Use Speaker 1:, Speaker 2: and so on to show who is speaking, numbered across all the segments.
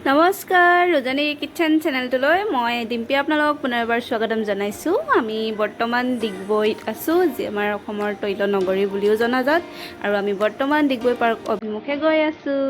Speaker 1: নমস্কাৰ ৰজনী কিচেন চেনেলটোলৈ মই ডিম্পী আপোনালোকক পুনৰবাৰ স্বাগতম জনাইছোঁ। আমি বৰ্তমান ডিগবৈত আছোঁ, যি আমাৰ অসমৰ তৈল নগৰী বুলিও জনাজাত, আৰু আমি বৰ্তমান ডিগবৈ পাৰ্ক অভিমুখে গৈ আছোঁ।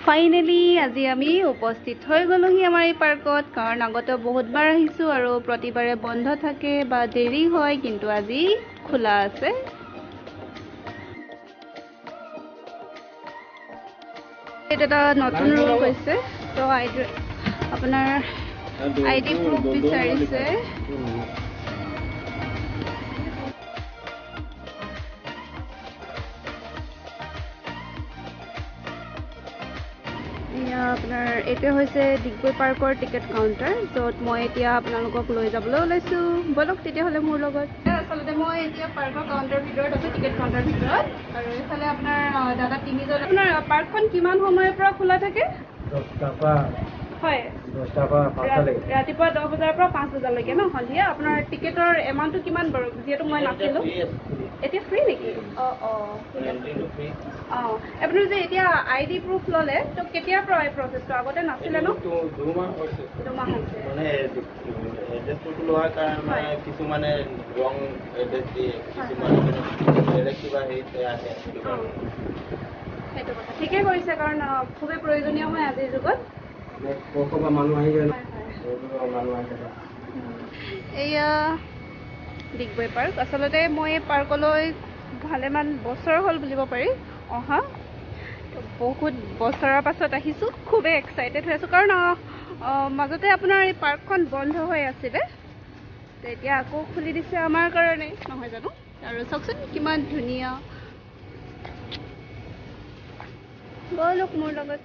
Speaker 1: ফাইনেলি আজি আমি উপস্থিত হৈ গ'লোহি আমাৰ এই পাৰ্কত, কাৰণ আগতে বহুতবাৰ আহিছোঁ আৰু প্ৰতিবাৰে বন্ধ থাকে বা দেৰি হয়, কিন্তু আজি খোলা আছে। এটা নতুন ৰুল কৈছে, তো আপোনাৰ আইডি প্ৰুফ বিচাৰিছে। আপোনাৰ এইটোৱে হৈছে ডিগবৈ পাৰ্কৰ টিকেট কাউণ্টাৰ, য'ত মই এতিয়া আপোনালোকক লৈ যাবলৈ ওলাইছোঁ। ব'লক তেতিয়াহ'লে মোৰ লগত। আচলতে মই এতিয়া পাৰ্কৰ কাউণ্টাৰ ভিতৰত আছোঁ, টিকেট কাউণ্টাৰ ভিতৰত, আৰু এইফালে আপোনাৰ দাদা তিনিজন। আপোনাৰ পাৰ্কখন কিমান সময়ৰ পৰা খোলা থাকে?
Speaker 2: 10টাৰ পৰা।
Speaker 1: হয়,
Speaker 2: 10টাৰ পৰা 5টালৈকে।
Speaker 1: ৰাতিপুৱা 10 বজাৰ পৰা 5 বজালৈকে ন, সন্ধিয়া। আপোনাৰ টিকেটৰ এমাউণ্টটো কিমান বাৰু? যিহেতু মই নাছিলোঁ। এতিয়া ফ্ৰী নেকি? আপুনি যে এতিয়া আইডি প্ৰুফ ল'লে, তো কেতিয়াৰ পৰা এই প্ৰচেছটো? আগতে নাছিলে ন?
Speaker 2: 2 মাহ হৈছে।
Speaker 1: 2 মাহ হৈছে।
Speaker 2: মানে এড্ৰেছটো লোৱাৰ কাৰণে কিছুমানে ৰং এড্ৰেছ দিয়ে, কিছুমানে বেলেগ কিবা হেৰিতে আহে।
Speaker 1: সেইটো কথা ঠিকেই কৰিছে, কাৰণ খুবেই প্ৰয়োজনীয় হয় আজিৰ যুগত।
Speaker 2: মানুহ আহি যায়, মানুহ আহি থাকে।
Speaker 1: এয়া ডিগবৈ পাৰ্ক। আচলতে মই এই পাৰ্কলৈ ভালেমান বছৰ হ'ল বুলিব পাৰি অহা। বহুত বছৰৰ পাছত আহিছোঁ, খুবেই এক্সাইটেড হৈ আছোঁ, কাৰণ মাজতে আপোনাৰ এই পাৰ্কখন বন্ধ হৈ আছিলে, এতিয়া আকৌ খুলি দিছে আমাৰ কাৰণে, নহয় জানো? আৰু চাওকচোন কিমান ধুনীয়া। ব'লক মোৰ লগত।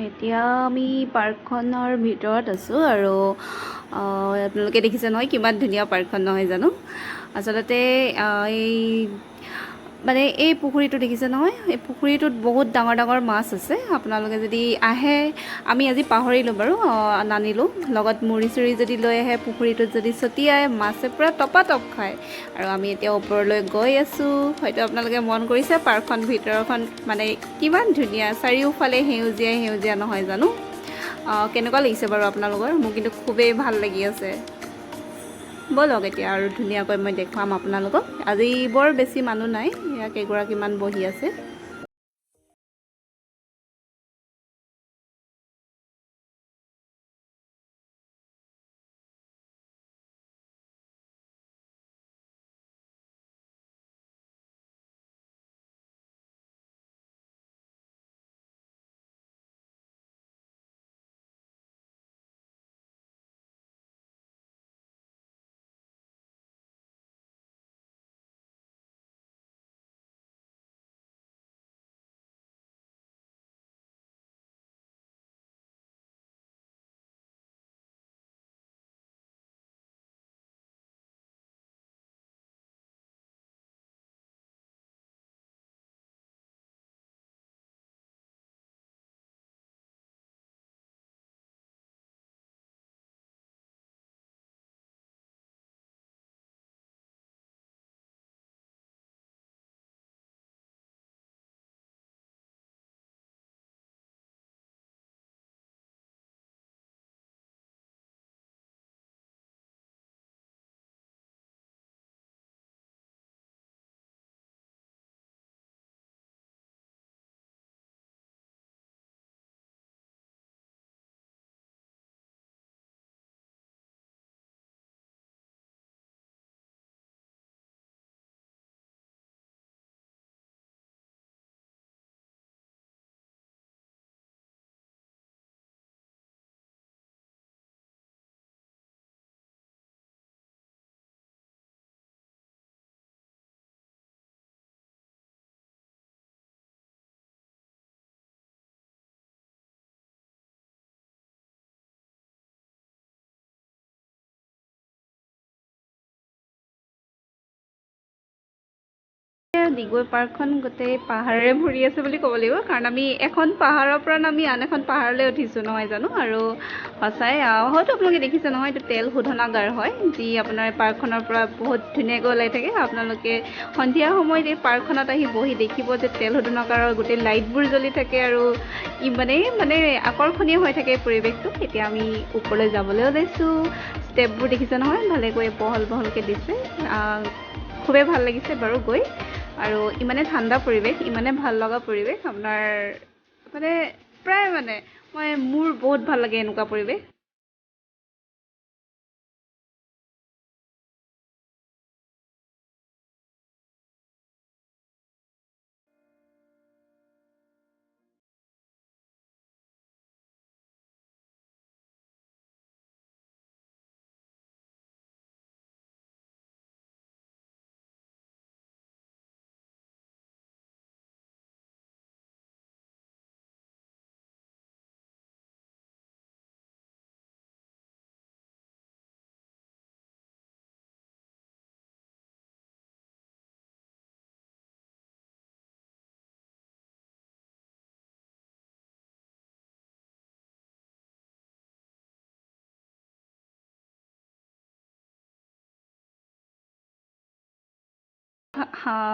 Speaker 1: এতিয়া আমি পাৰ্কখনৰ ভিতৰত আছোঁ, আৰু আপোনালোকে দেখিছে নহয় কিমান ধুনীয়া পাৰ্কখন, নহয় জানো? আচলতে এই পুখুৰীটো দেখিছে নহয়, এই পুখুৰীটোত বহুত ডাঙৰ ডাঙৰ মাছ আছে। আপোনালোকে যদি আহে, আমি আজি পাহৰিলোঁ বাৰু, নানিলোঁ লগত। মুড়ি চুৰি যদি লৈ আহে, পুখুৰীটোত যদি ছটিয়াই, মাছে পূৰা টপাটপ খায়। আৰু আমি এতিয়া ওপৰলৈ গৈ আছোঁ। হয়তো আপোনালোকে মন কৰিছে পাৰ্কখন ভিতৰখন মানে কিমান ধুনীয়া, চাৰিওফালে সেউজীয়া সেউজীয়া, নহয় জানো? কেনেকুৱা লাগিছে বাৰু আপোনালোকৰ? মোৰ কিন্তু খুবেই ভাল লাগি আছে। ব'লক এতিয়া আৰু ধুনীয়াকৈ মই দেখুৱাম আপোনালোকক। আজি বৰ বেছি মানুহ নাই, কেইগৰাকীমান বহি আছে। ডিগবৈ পাৰ্কখন গোটেই পাহাৰেৰে ভৰি আছে বুলি ক'ব লাগিব, কাৰণ আমি এখন পাহাৰৰ পৰা নামি আন এখন পাহাৰলৈ উঠিছোঁ নহয় জানো। আৰু সঁচাই হয়তো আপোনালোকে দেখিছে নহয়, এইটো তেল শোধনাগাৰ হয়, যি আপোনাৰ পাৰ্কখনৰ পৰা বহুত ধুনীয়াকৈ ওলাই থাকে। আপোনালোকে সন্ধিয়া সময়ত এই পাৰ্কখনত আহি বহি দেখিব যে তেল শোধনাগাৰৰ গোটেই লাইটবোৰ জ্বলি থাকে আৰু ইমানেই মানে আকৰ্ষণীয় হৈ থাকে পৰিৱেশটো। এতিয়া আমি ওপৰলৈ যাবলৈ ওলাইছোঁ। ষ্টেপবোৰ দেখিছে নহয়, ভালেকৈ বহল বহলকৈ দিছে। খুবেই ভাল লাগিছে বাৰু গৈ, আৰু ইমানে ঠাণ্ডা পৰিৱেশ, ইমানে ভাল লগা পৰিৱেশ, আপোনাৰ মানে প্ৰায় মানে মোৰ বহুত ভাল লাগে এনেকুৱা পৰিৱেশ।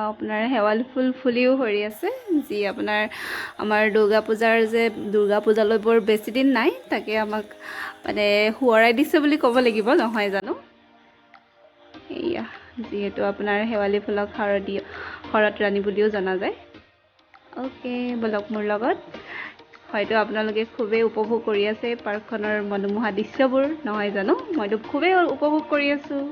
Speaker 1: আপোনাৰ শেৱালি ফুল ফুলিও ভৰি আছে, যি আপোনাৰ আমাৰ দুৰ্গা পূজালৈ বৰ বেছি দিন নাই, তাকে আমাক মানে সোঁৱৰাই দিছে বুলি ক'ব লাগিব নহয় জানো। এয়া যিহেতু আপোনাৰ শেৱালি ফুলক শৰত ৰাণী বুলিও জনা যায়। অ'কে, বলক মোৰ লগত। হয়তো আপোনালোকে খুবেই উপভোগ কৰি আছে পাৰ্কখনৰ মনোমোহা দৃশ্যবোৰ নহয় জানো। মইতো খুবেই উপভোগ কৰি আছোঁ।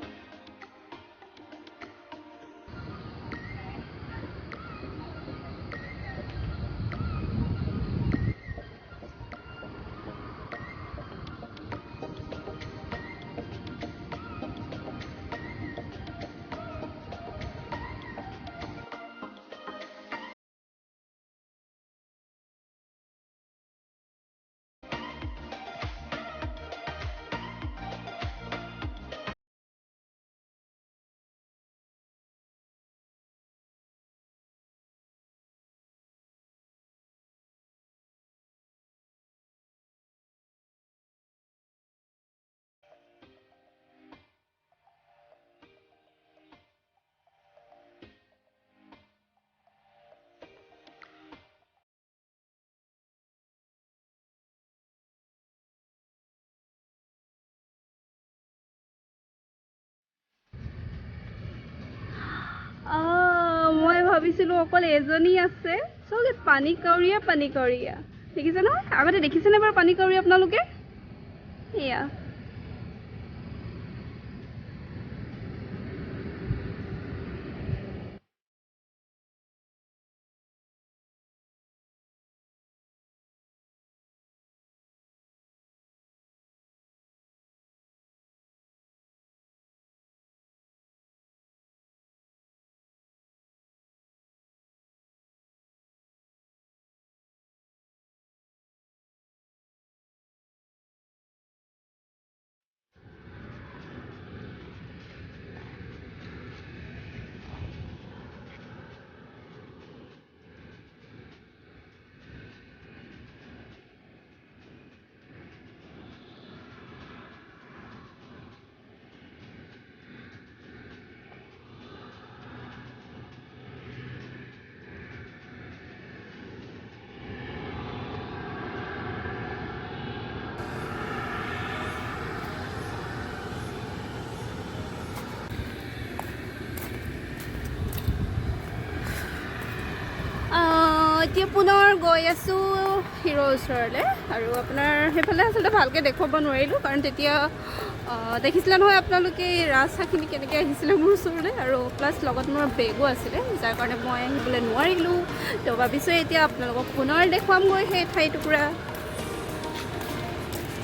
Speaker 1: মই ভাবিছিলোঁ অকল এজনী আছে, চব পানী কাউৰীয়া দেখিছে নহয়। আগতে দেখিছেনে বাৰু পানী কাউৰীয়া আপোনালোকে? এয়া এতিয়া পুনৰ গৈ আছোঁ হিৰৰ ওচৰলৈ। আৰু আপোনাৰ সেইফালে আচলতে ভালকৈ দেখুৱাব নোৱাৰিলোঁ, কাৰণ তেতিয়া দেখিছিলে নহয় আপোনালোকে ৰাজহাঁহখিনি কেনেকৈ আহিছিলে মোৰ ওচৰলৈ, আৰু প্লাছ লগত মোৰ বেগো আছিলে, যাৰ কাৰণে মই আহিবলৈ নোৱাৰিলোঁ। তো ভাবিছোঁ এতিয়া আপোনালোকক পুনৰ দেখুৱামগৈ সেই ঠাইটুকুৰা।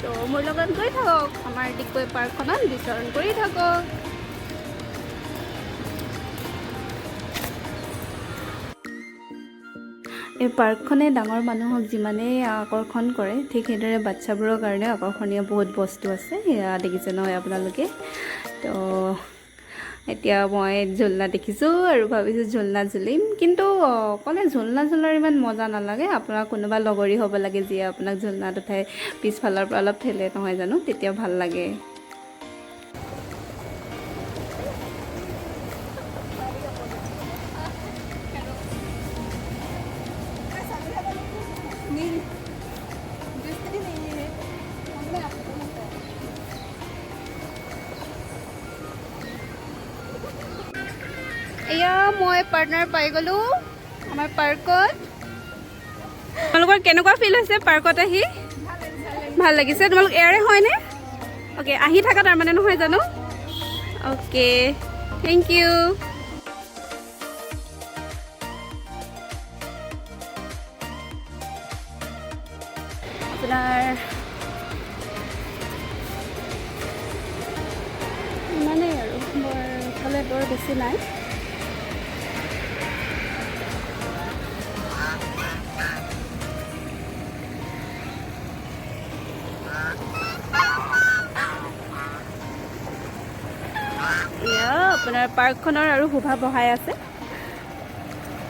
Speaker 1: তো মোৰ লগত গৈ থাকক, আমাৰ ডিগবৈ পাৰ্কখনত বিচৰণ কৰি থাকক। এই পাৰ্কখনে ডাঙৰ মানুহক যিমানেই আকৰ্ষণ কৰে, ঠিক সেইদৰে বাচ্চাবোৰৰ কাৰণে আকৰ্ষণীয় বহুত বস্তু আছে। এয়া দেখিছে নহয় আপোনালোকে। তো এতিয়া মই ঝুলনা দেখিছোঁ আৰু ভাবিছোঁ ঝুলনা ঝুলিম, কিন্তু অকলে ঝুলনা ঝুলাৰ ইমান মজা নালাগে। আপোনাৰ কোনোবা লগৰী হ'ব লাগে যিয়ে আপোনাক ঝুলনাত উঠাই পিছফালৰ পৰা অলপ ঠেলে, নহয় জানো, তেতিয়া ভাল লাগে। এয়া মই পাৰ্টনাৰ পাই গ'লোঁ আমাৰ পাৰ্কত। তোমালোকৰ কেনেকুৱা ফিল হৈছে পাৰ্কত আহি? ভাল লাগিছে। তোমালোক এয়াৰে হয়নে? অ'কে, আহি থাকা তাৰমানে, নহয় জানো? Okay, thank you. আপোনাৰ ইমানেই আৰু, বৰ বৰ বেছি নাই। এয়া আপোনাৰ পাৰ্কখনৰ আৰু শোভা বঢ়াই আছে,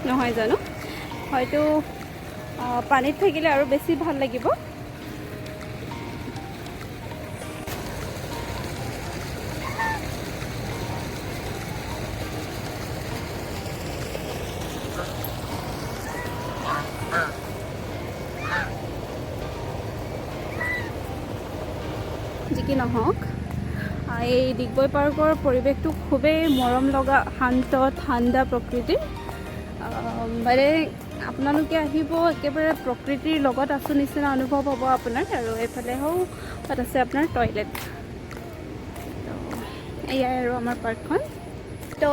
Speaker 1: নহয় জানো? হয়তো পানীত থাকিলে আৰু বেছি ভাল লাগিব। যি কি নহওক, এই ডিগবৈ পাৰ্কৰ পৰিৱেশটো খুবেই মৰম লগা, শান্ত, ঠাণ্ডা প্ৰকৃতিৰ। মানে আপোনালোকে আহিব, একেবাৰে প্ৰকৃতিৰ লগত আছোঁ নিচিনা অনুভৱ হ'ব আপোনাৰ। আৰু এইফালে তাত আছে আপোনাৰ টয়লেট। এয়াই আৰু আমাৰ পাৰ্কখন। তো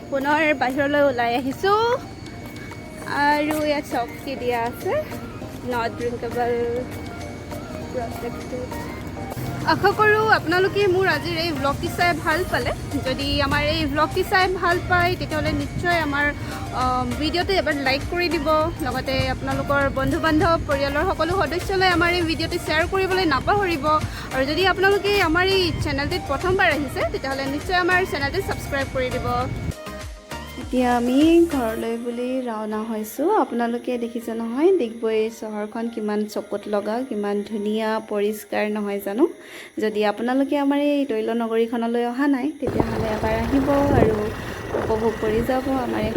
Speaker 1: পুনৰ বাহিৰলৈ ওলাই আহিছোঁ, আৰু ইয়াত চকী দিয়া আছে, নট ড্ৰিংকেবল প্ৰটেক্টেড। আশা কৰোঁ আপোনালোকে মোৰ আজিৰ এই ভ্লগটি চাই ভাল পালে। যদি আমাৰ এই ভ্লগটি চাই ভাল পায়, তেতিয়াহ'লে নিশ্চয় আমাৰ ভিডিঅ'টো এবাৰ লাইক কৰি দিব। লগতে আপোনালোকৰ বন্ধু বান্ধৱ, পৰিয়ালৰ সকলো সদস্যলৈ আমাৰ এই ভিডিঅ'টো শ্বেয়াৰ কৰিবলৈ নাপাহৰিব। আৰু যদি আপোনালোকে আমাৰ এই চেনেলটিত প্ৰথমবাৰ আহিছে, তেতিয়াহ'লে নিশ্চয় আমাৰ চেনেলটো ছাবস্ক্ৰাইব কৰি দিব। এতিয়া আমি ঘৰলৈ বুলি ৰাওনা হৈছোঁ। আপোনালোকে দেখিছে নহয়, ডিগবৈ চহৰখন কিমান চকুত লগা, কিমান ধুনীয়া, পৰিষ্কাৰ, নহয় জানো? যদি আপোনালোকে আমাৰ এই তৈল নগৰীখনলৈ অহা নাই, তেতিয়াহ'লে এবাৰ আহিব আৰু উপভোগ কৰি যাব আমাৰ এই